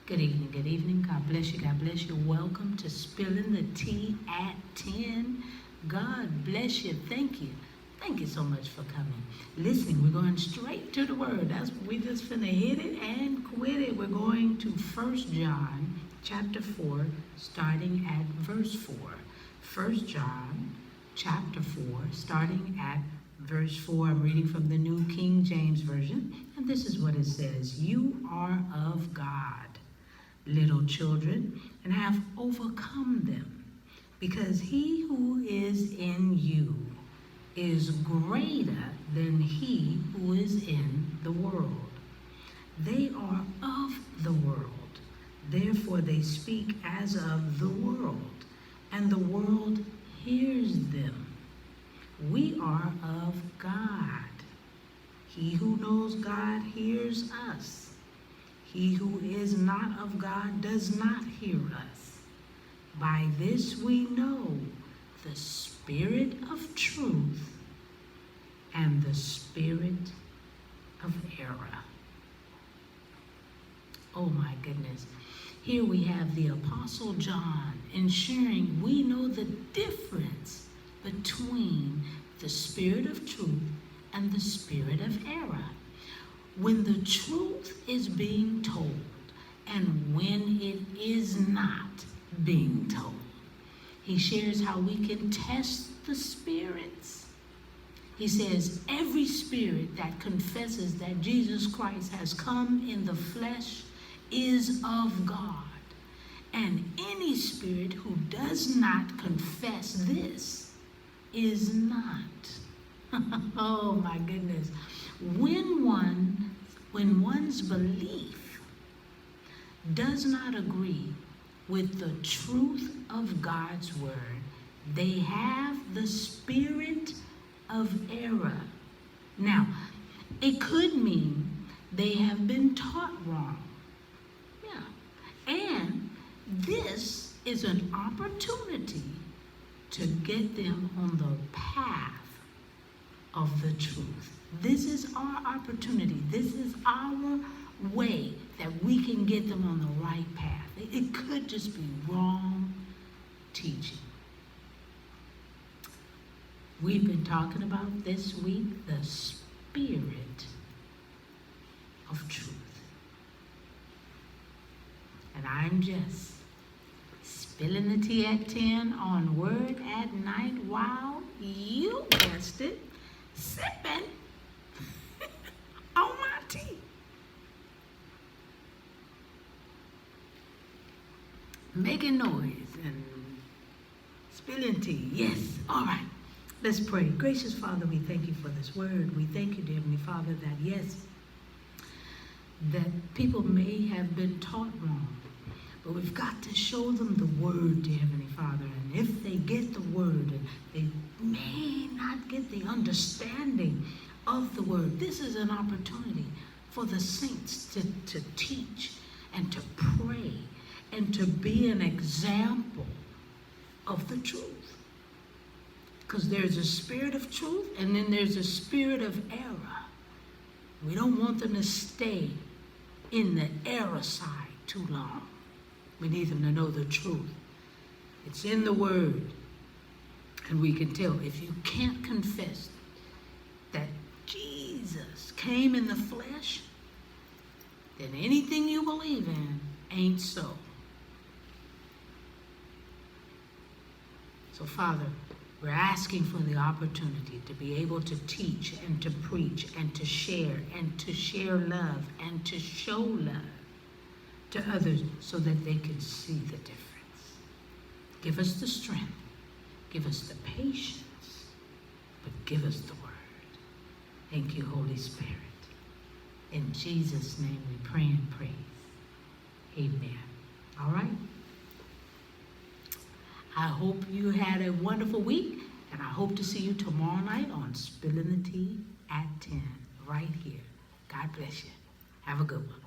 Good evening, good evening. God bless you, God bless you. Welcome to Spilling the Tea at 10. God bless you. Thank you. Thank you so much for coming. Listening, we're going straight to the word. We just finna hit it and quit it. We're going to 1 John chapter 4, starting at verse 4. 1 John chapter 4, starting at verse 4. I'm reading from the New King James Version, and this is what it says. You are of God, little children, and have overcome them, because he who is in you is greater than he who is in the world. They are of the world, therefore they speak as of the world, and the world hears them. We are of God. He who knows God hears us. He who is not of God does not hear us. By this we know the spirit of truth and the spirit of error. Oh my goodness. Here we have the Apostle John ensuring we know the difference between the spirit of truth and the spirit of error. When the truth is being told and when it is not being told. He shares how we can test the spirits. He says, every spirit that confesses that Jesus Christ has come in the flesh is of God. And any spirit who does not confess this is not. Oh my goodness. When one's belief does not agree with the truth of God's word, they have the spirit of error. Now, it could mean they have been taught wrong. Yeah. And this is an opportunity to get them on the path of the truth. This is our opportunity. This is our way that we can get them on the right path. It could just be wrong teaching. We've been talking about this week the spirit of truth. And I'm just spilling the tea at 10 on Word at Night while you guessed it, sipping on my tea. Making noise and spilling tea. Yes. All right. Let's pray. Gracious Father, we thank you for this word. We thank you, dear Heavenly Father, that yes, that people may have been taught wrong, but we've got to show them the word, dear Heavenly Father. And if they get the word, and they may not get the understanding of the word, this is an opportunity for the saints to teach and to pray and to be an example of the truth. Because there's a spirit of truth and then there's a spirit of error. We don't want them to stay in the error side too long. We need them to know the truth. It's in the word. And we can tell if you can't confess that Jesus came in the flesh, then anything you believe in ain't so. So, Father, we're asking for the opportunity to be able to teach and to preach and to share love and to show love to others so that they can see the difference. Give us the strength, give us the patience, but give us the word. Thank you, Holy Spirit. In Jesus' name we pray and praise. Amen. All right. I hope you had a wonderful week, and I hope to see you tomorrow night on Spilling the Tea at 10, right here. God bless you. Have a good one.